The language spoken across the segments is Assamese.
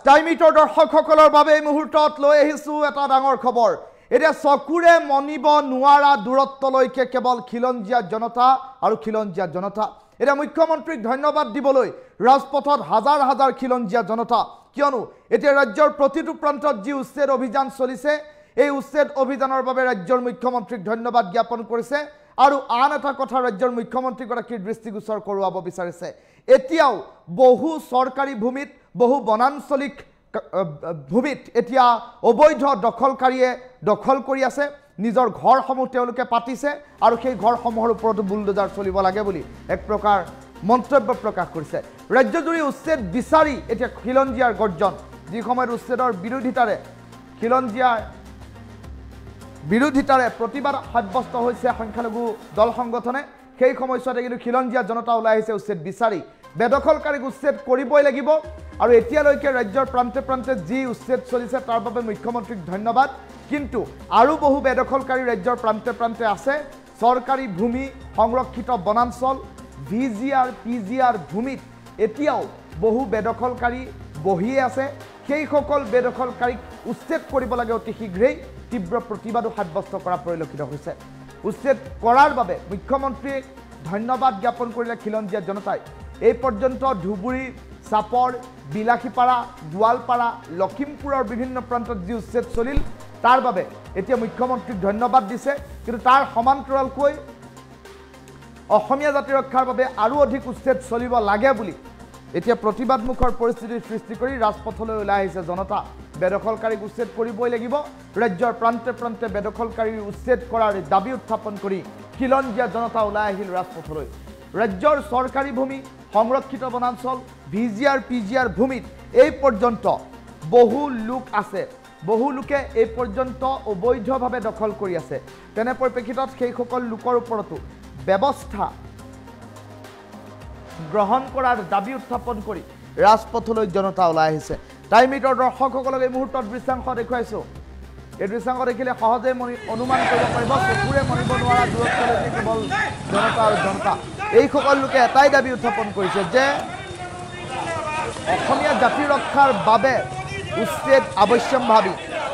টাইমিটৰ দৰ্শকসকলৰ বাবে এই মুহূৰ্তত লৈ আহিছোঁ এটা ডাঙৰ খবৰ। এতিয়া চকুৰে মনিব নোৱাৰা দূৰত্বলৈকে কেৱল খিলঞ্জীয়া জনতা আৰু খিলঞ্জীয়া জনতা। এতিয়া মুখ্যমন্ত্ৰীক ধন্যবাদ দিবলৈ ৰাজপথত হাজাৰ হাজাৰ খিলঞ্জীয়া জনতা, কিয়নো এতিয়া ৰাজ্যৰ প্ৰতিটো প্ৰান্তত যি উচ্ছেদ অভিযান চলিছে, এই উচ্ছেদ অভিযানৰ বাবে ৰাজ্যৰ মুখ্যমন্ত্ৰীক ধন্যবাদ জ্ঞাপন কৰিছে। আৰু আন এটা কথা ৰাজ্যৰ মুখ্যমন্ত্ৰীগৰাকীৰ দৃষ্টিগোচৰ কৰোৱাব বিচাৰিছে। এতিয়াও বহু চৰকাৰী ভূমিত, বহু বনাঞ্চলিক ভূমিত এতিয়া অবৈধ দখলকাৰীয়ে দখল কৰি আছে। নিজৰ ঘৰসমূহ তেওঁলোকে পাতিছে আৰু সেই ঘৰসমূহৰ ওপৰতো বুলডোজাৰ চলিব লাগে বুলি এক প্ৰকাৰ মন্তব্য প্ৰকাশ কৰিছে। ৰাজ্যজুৰি উচ্ছেদ বিচাৰি এতিয়া খিলঞ্জীয়াৰ গৰ্জন। যি সময়ত উচ্ছেদৰ বিৰোধিতাৰে প্ৰতিবাদ সাব্যস্ত হৈছে সংখ্যালঘু দল সংগঠনে, সেই সময়ছোৱাতে কিন্তু খিলঞ্জীয়া জনতা ওলাই আহিছে উচ্ছেদ বিচাৰি। বেদখলকাৰীক উচ্ছেদ কৰিবই লাগিব। আৰু এতিয়ালৈকে ৰাজ্যৰ প্ৰান্তে প্ৰান্তে যি উচ্ছেদ চলিছে তাৰ বাবে মুখ্যমন্ত্ৰীক ধন্যবাদ। কিন্তু আৰু বহু বেদখলকাৰী ৰাজ্যৰ প্ৰান্তে প্ৰান্তে আছে। চৰকাৰী ভূমি, সংৰক্ষিত বনাঞ্চল, VGR PGR ভূমিত এতিয়াও বহু বেদখলকাৰী বহিয়ে আছে। সেইসকল বেদখলকাৰীক উচ্ছেদ কৰিব লাগে অতি শীঘ্ৰেই। তীব্ৰ প্ৰতিবাদো সাব্যস্ত কৰা পৰিলক্ষিত হৈছে। উচ্ছেদ কৰাৰ বাবে মুখ্যমন্ত্ৰীয়ে ধন্যবাদ জ্ঞাপন কৰিলে খিলঞ্জীয়া জনতাই। এই পৰ্যন্ত ধুবুৰী, চাপৰ, বিলাসীপাৰা, গোৱালপাৰা, লখিমপুৰৰ বিভিন্ন প্ৰান্তত যি উচ্ছেদ চলিল তাৰ বাবে এতিয়া মুখ্যমন্ত্ৰীক ধন্যবাদ দিছে। কিন্তু তাৰ সমান্তৰালকৈ অসমীয়া জাতি ৰক্ষাৰ বাবে আৰু অধিক উচ্ছেদ চলিব লাগে বুলি এতিয়া প্ৰতিবাদমুখৰ পৰিস্থিতিৰ সৃষ্টি কৰি ৰাজপথলৈ ওলাই আহিছে জনতা। বেদখলকাৰীক উচ্ছেদ কৰিবই লাগিব। ৰাজ্যৰ প্ৰান্তে প্ৰান্তে বেদখলকাৰীৰ উচ্ছেদ কৰাৰ দাবী উত্থাপন কৰি খিলঞ্জীয়া জনতা ওলাই আহিল ৰাজপথলৈ। ৰাজ্যৰ চৰকাৰী ভূমি, সংৰক্ষিত বনাঞ্চল, VGR PGR ভূমিত এই পৰ্যন্ত বহু লোক আছে। বহু লোকে এই পৰ্যন্ত অবৈধভাৱে দখল কৰি আছে। তেনে পৰিপ্ৰেক্ষিতত সেইসকল লোকৰ ওপৰতো ব্যৱস্থা গ্ৰহণ কৰাৰ দাবী উত্থাপন কৰি ৰাজপথলৈ জনতা ওলাই আহিছে। টাইমিটৰ দৰ্শকসকলক এই মুহূৰ্তত দৃশ্যাংশ দেখুৱাইছোঁ। এই দৃশ্যাংশ দেখিলে সহজে অনুমান কৰিব পাৰিব চকুৰে মনিব নোৱাৰা দূৰত্বলৈকে কেৱল জনতা আৰু জনতা। এইসকল লোকে এটাই দাবী উত্থাপন কৰিছে যে অসমীয়া জাতি ৰক্ষাৰ বাবে উচ্ছেদ আৱশ্যম্ভাৱী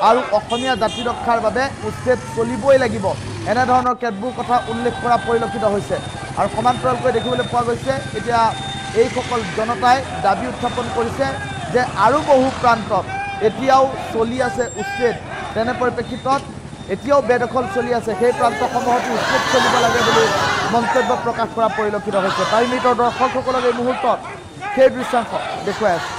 আৰু অসমীয়া জাতি ৰক্ষাৰ বাবে উচ্ছেদ চলিবই লাগিব, এনেধৰণৰ কেতবোৰ কথা উল্লেখ কৰা পৰিলক্ষিত হৈছে। আৰু সমান্তৰালকৈ দেখিবলৈ পোৱা গৈছে এতিয়া এইসকল জনতাই দাবী উত্থাপন কৰিছে যে আৰু বহু প্ৰান্তত এতিয়াও চলি আছে উচ্ছেদ। তেনে পৰিপ্ৰেক্ষিতত এতিয়াও বেদখল চলি আছে, সেই প্ৰান্তসমূহতো উচ্ছেদ চলিব লাগে বুলি মন্তব্য প্ৰকাশ কৰা পৰিলক্ষিত হৈছে। টাইমিটৰ দৰ্শকসকলক এই মুহূৰ্তত সেই দৃশ্যাংশ দেখুৱাই আছে।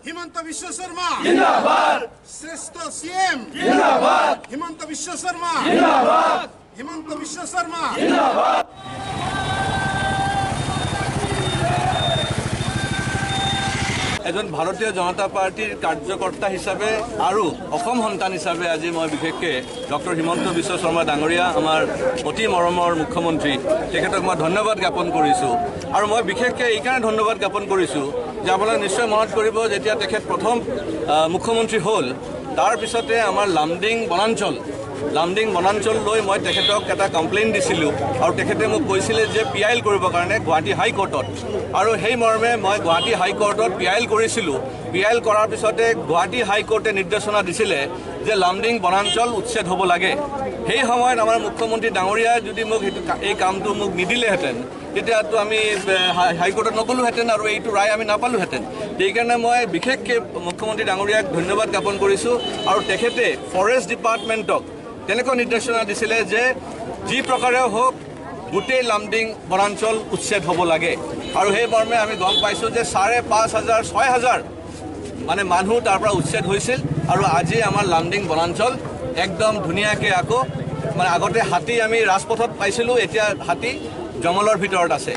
हिमंत विश्व शर्मा जिंदाबाद, श्रेष्ठ सीएम जिंदाबाद, हिमंत विश्व शर्मा जिंदाबाद, हिमंत विश्व शर्मा जिंदाबाद। এজন ভাৰতীয় জনতা পাৰ্টিৰ কাৰ্যকৰ্তা হিচাপে আৰু অসম সন্তান হিচাপে আজি মই বিশেষকৈ ডক্টৰ হিমন্ত বিশ্ব শৰ্মা ডাঙৰীয়া, আমাৰ অতি মৰমৰ মুখ্যমন্ত্ৰী, তেখেতক মই ধন্যবাদ জ্ঞাপন কৰিছোঁ। আৰু মই বিশেষকৈ এইকাৰণে ধন্যবাদ জ্ঞাপন কৰিছোঁ যে আপোনালোকে নিশ্চয় মনত কৰিব, যেতিয়া তেখেত প্ৰথম মুখ্যমন্ত্ৰী হ'ল তাৰ পিছতে আমাৰ লামডিং বনাঞ্চল লৈ মই তেখেতক এটা কমপ্লেইন দিছিলোঁ আৰু তেখেতে মোক কৈছিলে যে PIL কৰিবৰ কাৰণে গুৱাহাটী হাইকোৰ্টত। আৰু সেই মৰ্মে মই গুৱাহাটী হাইকোৰ্টত PIL কৰিছিলোঁ। PIL কৰাৰ পিছতে গুৱাহাটী হাইকোৰ্টে নিৰ্দেশনা দিছিলে যে লামডিং বনাঞ্চল উচ্ছেদ হ'ব লাগে। সেই সময়ত আমাৰ মুখ্যমন্ত্ৰী ডাঙৰীয়াই যদি মোক এই কামটো মোক নিদিলেহেঁতেন তেতিয়াতো আমি হাইকোৰ্টত নগ'লোহেঁতেন আৰু এইটো ৰায় আমি নাপালোহেঁতেন। সেইকাৰণে মই বিশেষকৈ মুখ্যমন্ত্ৰী ডাঙৰীয়াক ধন্যবাদ জ্ঞাপন কৰিছোঁ। আৰু তেখেতে ফৰেষ্ট ডিপাৰ্টমেণ্টক তেনেকুৱা নিৰ্দেশনা দিছিলে যে যি প্ৰকাৰে হোক গোটেই লামডিং বনাঞ্চল উচ্ছেদ হ'ব লাগে। আৰু সেই মৰ্মে আমি গম পাইছোঁ যে 5,500 6,000 মানে মানুহ তাৰ পৰা উচ্ছেদ হৈছিল আৰু আজি আমাৰ লামডিং বনাঞ্চল একদম ধুনীয়াকৈ আকৌ মানে আগতে হাতী আমি ৰাজপথত পাইছিলোঁ, এতিয়া হাতী জংগলৰ ভিতৰত আছে।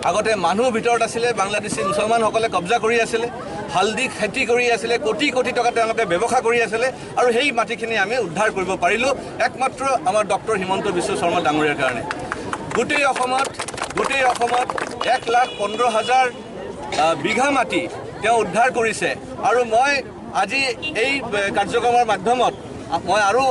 আগতে মানুহ ভিতৰত আছিলে, বাংলাদেশী মুছলমানসকলে কব্জা কৰি আছিলে, হালদি খেতি কৰি আছিলে, কোটি কোটি টকা তেওঁলোকে ব্যৱসায় কৰি আছিলে আৰু সেই মাটিখিনি আমি উদ্ধাৰ কৰিব পাৰিলোঁ একমাত্ৰ আমাৰ ডক্টৰ হিমন্ত বিশ্ব শৰ্মা ডাঙৰীয়াৰ কাৰণে। গোটেই অসমত 1,15,000 বিঘা মাটি তেওঁ উদ্ধাৰ কৰিছে আৰু মই আজি এই কাৰ্যক্ৰমৰ মাধ্যমত মই আৰু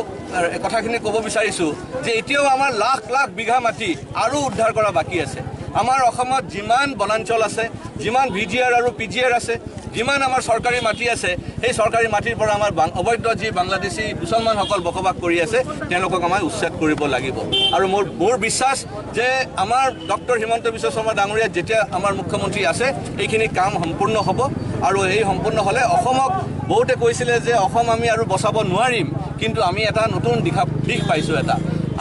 কথাখিনি ক'ব বিচাৰিছোঁ যে এতিয়াও আমাৰ লাখ লাখ বিঘা মাটি আৰু উদ্ধাৰ কৰা বাকী আছে। আমাৰ অসমত যিমান বনাঞ্চল আছে, যিমান VGR আৰু PGR আছে, যিমান আমাৰ চৰকাৰী মাটি আছে, সেই চৰকাৰী মাটিৰ পৰা আমাৰ অবৈধ যি বাংলাদেশী মুছলমানসকল বসবাস কৰি আছে তেওঁলোকক আমাৰ উচ্ছেদ কৰিব লাগিব। আৰু মোৰ বিশ্বাস যে আমাৰ ডক্টৰ হিমন্ত বিশ্ব শৰ্মা ডাঙৰীয়া যেতিয়া আমাৰ মুখ্যমন্ত্ৰী আছে এইখিনি কাম সম্পূৰ্ণ হ'ব আৰু এই সম্পূৰ্ণ হ'লে অসমক বহুতে কৈছিলে যে অসম আমি আৰু বচাব নোৱাৰিম, কিন্তু আমি এটা নতুন দিশ পাইছোঁ।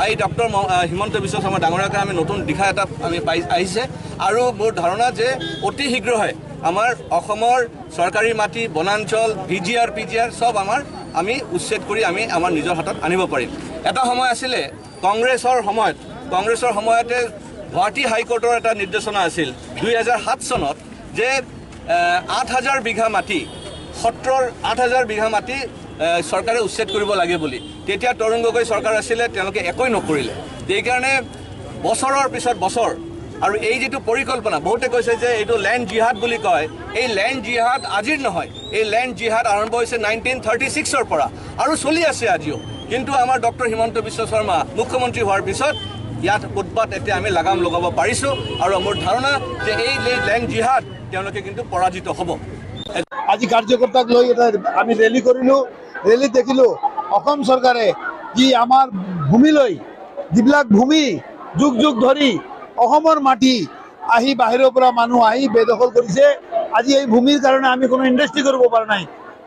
এই ডক্টৰ হিমন্ত বিশ্ব শৰ্মা ডাঙৰীয়াৰ কাৰণে আমি নতুন দিশা এটা আমি আহিছে আৰু মোৰ ধাৰণা যে অতি শীঘ্ৰে আমাৰ অসমৰ চৰকাৰী মাটি, বনাঞ্চল, VGR PGR চব আমি উচ্ছেদ কৰি আমি আমাৰ নিজৰ হাতত আনিব পাৰিম। এটা সময় আছিলে কংগ্ৰেছৰ সময়তে গুৱাহাটী হাইকোৰ্টৰ এটা নিৰ্দেশনা আছিল 2007 চনত যে 8,000 বিঘা মাটি, সত্ৰৰ 8,000 বিঘা মাটি চৰকাৰে উচ্ছেদ কৰিব লাগে বুলি। তেতিয়া তৰুণ গগৈ চৰকাৰ আছিলে, তেওঁলোকে একোই নকৰিলে। সেইকাৰণে বছৰৰ পিছত বছৰ আৰু এই যিটো পৰিকল্পনা বহুতে কৈছে যে এইটো লেণ্ড জিহাদ বুলি কয়, এই লেণ্ড জিহাদ আজিৰ নহয়, এই লেণ্ড জিহাদ আৰম্ভ হৈছে 1936ৰ পৰা আৰু চলি আছে আজিও। কিন্তু আমাৰ ডক্টৰ হিমন্ত বিশ্ব শৰ্মা মুখ্যমন্ত্ৰী হোৱাৰ পিছত ইয়াত উৎপাত এতিয়া আমি লাগাম লগাব পাৰিছোঁ আৰু মোৰ ধাৰণা যে এই লেণ্ড জিহাদ তেওঁলোকে কিন্তু পৰাজিত হ'ব। আজি কাৰ্যকৰ্তাক লৈ এটা আমি ৰেলী কৰিলোঁ, ৰেলীত দেখিলোঁ অসম চৰকাৰে যি আমাৰ ভূমিলৈ যিবিলাক ভূমি যুগ যুগ ধৰি অসমৰ মাটি আহি বাহিৰৰ পৰা মানুহ আহি বেদখল কৰিছে। আজি এই ভূমিৰ কাৰণে আমি কোনো ইণ্ডাষ্ট্ৰি কৰিব পৰা নাই,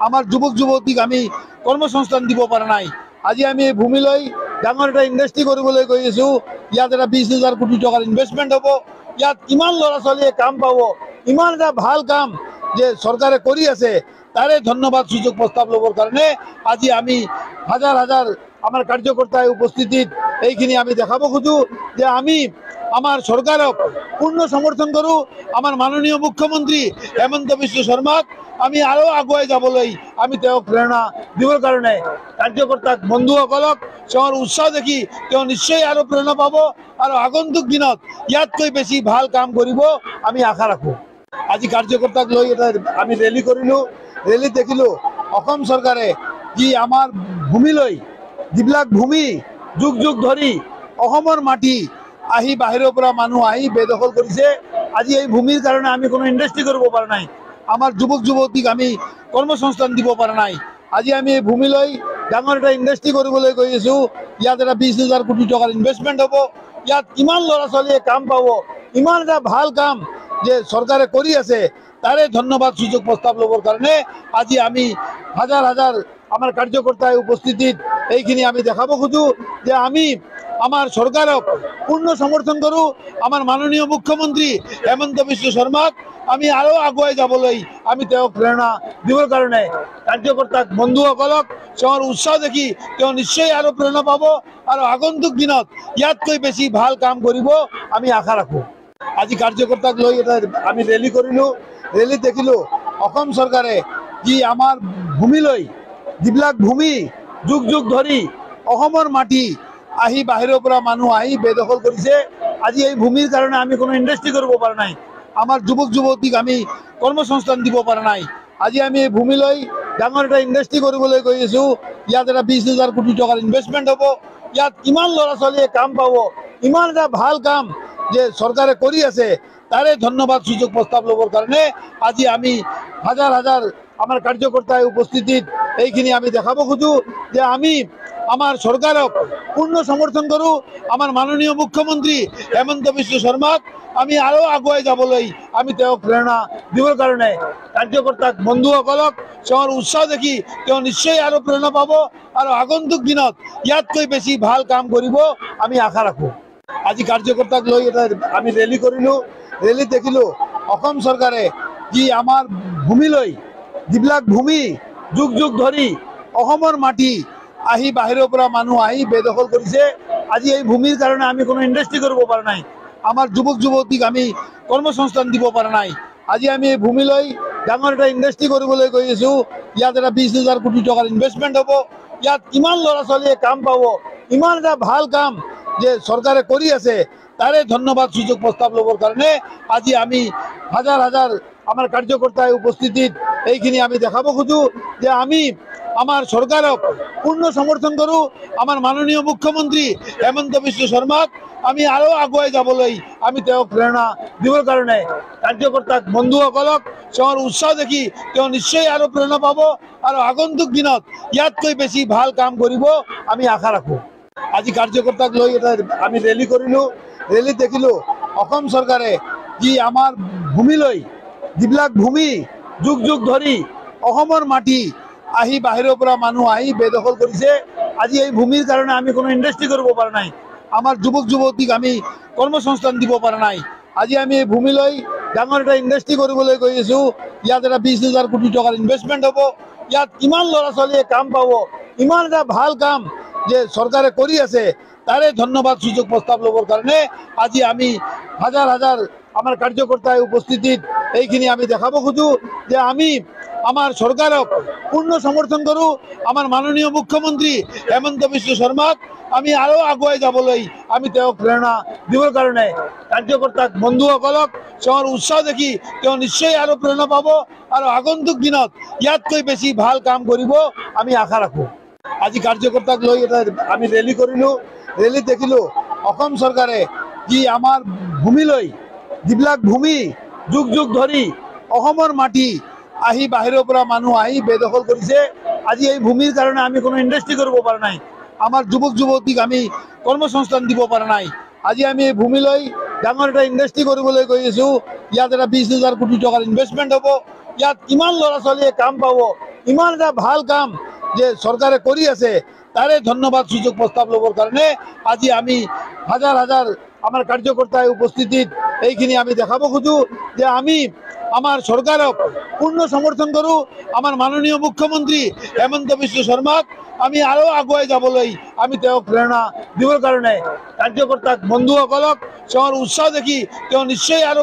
আমাৰ যুৱক যুৱতীক আমি কৰ্মসংস্থান দিব পৰা নাই। আজি আমি এই ভূমিলৈ ডাঙৰ এটা ইণ্ডাষ্ট্ৰি কৰিবলৈ গৈ আছোঁ। ইয়াত এটা 20,000 কোটি টকাৰ ইনভেষ্টমেণ্ট হ'ব। ইয়াত কিমান ল'ৰা ছোৱালীয়ে কাম পাব, ইমান এটা ভাল কাম যে চৰকাৰে কৰি আছে, তাৰে ধন্যবাদ সুযোগ প্ৰস্তাৱ ল'বৰ কাৰণে আজি আমি হাজাৰ হাজাৰ আমাৰ কাৰ্যকৰ্তাই উপস্থিতিত এইখিনি আমি দেখাব খোজোঁ যে আমি আমাৰ চৰকাৰক পূৰ্ণ সমৰ্থন কৰোঁ। আমাৰ মাননীয় মুখ্যমন্ত্ৰী হেমন্ত বিশ্ব শৰ্মাক আমি আৰু আগুৱাই যাবলৈ আমি তেওঁক প্ৰেৰণা দিবৰ কাৰণে কাৰ্যকৰ্তাক বন্ধুসকলক তেওঁৰ উৎসাহ দেখি তেওঁ নিশ্চয় আৰু প্ৰেৰণা পাব আৰু আগন্তুক দিনত ইয়াতকৈ বেছি ভাল কাম কৰিব আমি আশা ৰাখোঁ। আজি কাৰ্যকৰ্তাক লৈ এটা আমি ৰেলী কৰিলোঁ, ৰেলীত দেখিলোঁ অসম চৰকাৰে যি আমাৰ ভূমিলৈ যিবিলাক ভূমি যুগ যুগ ধৰি অসমৰ মাটি আহি বাহিৰৰ পৰা মানুহ আহি বেদখল কৰিছে। আজি এই ভূমিৰ কাৰণে আমি কোনো ইণ্ডাষ্ট্ৰি কৰিব পৰা নাই, আমাৰ যুৱক যুৱতীক আমি কৰ্মসংস্থান দিব পৰা নাই। আজি আমি এই ভূমিলৈ ডাঙৰ এটা ইণ্ডাষ্ট্ৰি কৰিবলৈ গৈ আছোঁ। ইয়াত এটা 20,000 কোটি টকাৰ ইনভেষ্টমেণ্ট হ'ব। ইয়াত কিমান ল'ৰা ছোৱালীয়ে কাম পাব, ইমান এটা ভাল কাম যে চৰকাৰে কৰি আছে, তাৰে ধন্যবাদ সুযোগ প্ৰস্তাৱ ল'বৰ কাৰণে আজি আমি হাজাৰ হাজাৰ আমাৰ কাৰ্যকৰ্তাই উপস্থিতিত এইখিনি আমি দেখাব খোজোঁ যে আমি আমাৰ চৰকাৰক পূৰ্ণ সমৰ্থন কৰোঁ। আমাৰ মাননীয় মুখ্যমন্ত্ৰী হেমন্ত বিশ্ব শৰ্মাক আমি আৰু আগুৱাই যাবলৈ আমি তেওঁক প্ৰেৰণা দিবৰ কাৰণে কাৰ্যকৰ্তাক বন্ধুসকলক তেওঁৰ উৎসাহ দেখি তেওঁ নিশ্চয় আৰু প্ৰেৰণা পাব আৰু আগন্তুক দিনত ইয়াতকৈ বেছি ভাল কাম কৰিব আমি আশা ৰাখোঁ। আজি কাৰ্যকৰ্তাক লৈ এটা আমি ৰেলী কৰিলোঁ, ৰেলীত দেখিলোঁ অসম চৰকাৰে যি আমাৰ ভূমিলৈ যিবিলাক ভূমি যুগ যুগ ধৰি অসমৰ মাটি আহি বাহিৰৰ পৰা মানুহ আহি বেদখল কৰিছে। আজি এই ভূমিৰ কাৰণে আমি কোনো ইণ্ডাষ্ট্ৰি কৰিব পৰা নাই, আমাৰ যুৱক যুৱতীক আমি কৰ্মসংস্থান দিব পৰা নাই। আজি আমি এই ভূমিলৈ ডাঙৰ এটা ইণ্ডাষ্ট্ৰি কৰিবলৈ গৈ আছোঁ। ইয়াত এটা 20,000 কোটি টকাৰ ইনভেষ্টমেণ্ট হ'ব। ইয়াত কিমান ল'ৰা ছোৱালীয়ে কাম পাব, ইমান এটা ভাল কাম যে চৰকাৰে কৰি আছে, তাৰে ধন্যবাদ সুযোগ প্ৰস্তাৱ ল'বৰ কাৰণে আজি আমি হাজাৰ হাজাৰ আমাৰ কাৰ্যকৰ্তাই উপস্থিতিত এইখিনি আমি দেখাব খোজোঁ যে আমি আমাৰ চৰকাৰক পূৰ্ণ সমৰ্থন কৰোঁ। আমাৰ মাননীয় মুখ্যমন্ত্ৰী হেমন্ত বিশ্ব শৰ্মাক আমি আৰু আগুৱাই যাবলৈ আমি তেওঁক প্ৰেৰণা দিবৰ কাৰণে কাৰ্যকৰ্তাক বন্ধুসকলক তেওঁৰ উৎসাহ দেখি তেওঁ নিশ্চয় আৰু প্ৰেৰণা পাব আৰু আগন্তুক দিনত ইয়াতকৈ বেছি ভাল কাম কৰিব আমি আশা ৰাখোঁ। আজি কাৰ্যকৰ্তাক লৈ এটা আমি ৰেলী কৰিলোঁ, ৰেলীত দেখিলোঁ অসম চৰকাৰে যি আমাৰ ভূমিলৈ যিবিলাক ভূমি যুগ যুগ ধৰি অসমৰ মাটি আহি বাহিৰৰ পৰা মানুহ আহি বেদখল কৰিছে। আজি এই ভূমিৰ কাৰণে আমি কোনো ইণ্ডাষ্ট্ৰি কৰিব পৰা নাই, আমাৰ যুৱক যুৱতীক আমি কৰ্মসংস্থান দিব পৰা নাই। আজি আমি এই ভূমি লৈ ডাঙৰ এটা ইণ্ডাষ্ট্ৰি কৰিবলৈ গৈ আছো। ইয়াত এটা 20,000 কোটি টকাৰ ইনভেষ্টমেণ্ট হ'ব। ইয়াত কিমান ল'ৰা ছোৱালীয়ে কাম পাব, ইমান এটা ভাল কাম যে চৰকাৰে কৰি আছে, তাৰে ধন্যবাদ সুযোগ প্ৰস্তাৱ ল'বৰ কাৰণে আজি আমি হাজাৰ হাজাৰ আমাৰ কাৰ্যকৰ্তাই উপস্থিতিত এইখিনি আমি দেখাব খোজো যে আমি আমাৰ চৰকাৰক পূৰ্ণ সমৰ্থন কৰোঁ। আমাৰ মাননীয় মুখ্যমন্ত্ৰী হেমন্ত বিশ্ব শৰ্মাক আমি আৰু আগুৱাই যাবলৈ আমি তেওঁক প্ৰেৰণা দিবৰ কাৰণে কাৰ্যকৰ্তাক বন্ধুসকলক তেওঁৰ উৎসাহ দেখি তেওঁ নিশ্চয় আৰু প্ৰেৰণা পাব আৰু আগন্তুক দিনত ইয়াতকৈ বেছি ভাল কাম কৰিব আমি আশা ৰাখোঁ। আজি কাৰ্যকৰ্তাক লৈ এটা আমি ৰেলী কৰিলোঁ। ৰেলীত দেখিলোঁ অসম চৰকাৰে যি আমাৰ ভূমিলৈ যিবিলাক ভূমি যুগ যুগ ধৰি অসমৰ মাটি আহি বাহিৰৰ পৰা মানুহ আহি বেদখল কৰিছে। আজি এই ভূমিৰ কাৰণে আমি কোনো ইণ্ডাষ্ট্ৰি কৰিব পৰা নাই, আমাৰ যুৱক যুৱতীক আমি কৰ্মসংস্থান দিব পৰা নাই। আজি আমি এই ভূমি লৈ ডাঙৰ এটা ইণ্ডাষ্ট্ৰি কৰিবলৈ গৈ আছো। ইয়াত এটা 20,000 কোটি টকাৰ ইনভেষ্টমেণ্ট হ'ব। ইয়াত কিমান ল'ৰা ছোৱালীয়ে কাম পাব, ইমান এটা ভাল কাম যে চৰকাৰে কৰি আছে, তাৰে ধন্যবাদ সুযোগ প্ৰস্তাৱ ল'বৰ কাৰণে আজি আমি হাজাৰ হাজাৰ আমাৰ কাৰ্যকৰ্তাই উপস্থিতিত এইখিনি আমি দেখাব খোজো যে আমি আমাৰ চৰকাৰক পূৰ্ণ সমৰ্থন কৰোঁ। আমাৰ মাননীয় মুখ্যমন্ত্ৰী হেমন্ত বিশ্ব শৰ্মাক আমি আৰু আগুৱাই যাবলৈ আমি তেওঁক প্ৰেৰণা দিবৰ কাৰণে কাৰ্যকৰ্তাক বন্ধুসকলক তেওঁৰ উৎসাহ দেখি তেওঁ নিশ্চয় আৰু প্ৰেৰণা পাব আৰু আগন্তুক দিনত ইয়াতকৈ বেছি ভাল কাম কৰিব আমি আশা ৰাখোঁ। আজি কাৰ্যকৰ্তাক লৈ এটা আমি ৰেলী কৰিলোঁ। ৰেলীত দেখিলোঁ অসম চৰকাৰে যি আমাৰ ভূমিলৈ যিবিলাক ভূমি যুগ যুগ ধৰি অসমৰ মাটি আহি বাহিৰৰ পৰা মানুহ আহি বেদখল কৰিছে। আজি এই ভূমিৰ কাৰণে আমি কোনো ইণ্ডাষ্ট্ৰি কৰিব পৰা নাই, আমাৰ যুৱক যুৱতীক আমি কৰ্মসংস্থান দিব পৰা নাই। আজি আমি এই ভূমি লৈ ডাঙৰ এটা ইণ্ডাষ্ট্ৰি কৰিবলৈ গৈ আছো। ইয়াত এটা 20,000 কোটি টকাৰ ইনভেষ্টমেণ্ট হ'ব। ইয়াত কিমান ল'ৰা ছোৱালীয়ে কাম পাব, ইমান এটা ভাল কাম যে চৰকাৰে কৰি আছে, তাৰে ধন্যবাদ সুযোগ প্ৰস্তাৱ ল'বৰ কাৰণে আজি আমি হাজাৰ হাজাৰ আমাৰ কাৰ্যকৰ্তাই উপস্থিতিত এইখিনি আমি দেখাব খোজো যে আমি আমাৰ চৰকাৰক পূৰ্ণ সমৰ্থন কৰোঁ। আমাৰ মাননীয় মুখ্যমন্ত্ৰী হেমন্ত বিশ্ব শৰ্মাক আমি আৰু আগুৱাই যাবলৈ আমি তেওঁক প্ৰেৰণা দিবৰ কাৰণে কাৰ্যকৰ্তাক বন্ধুসকলক তেওঁৰ উৎসাহ দেখি তেওঁ নিশ্চয় আৰু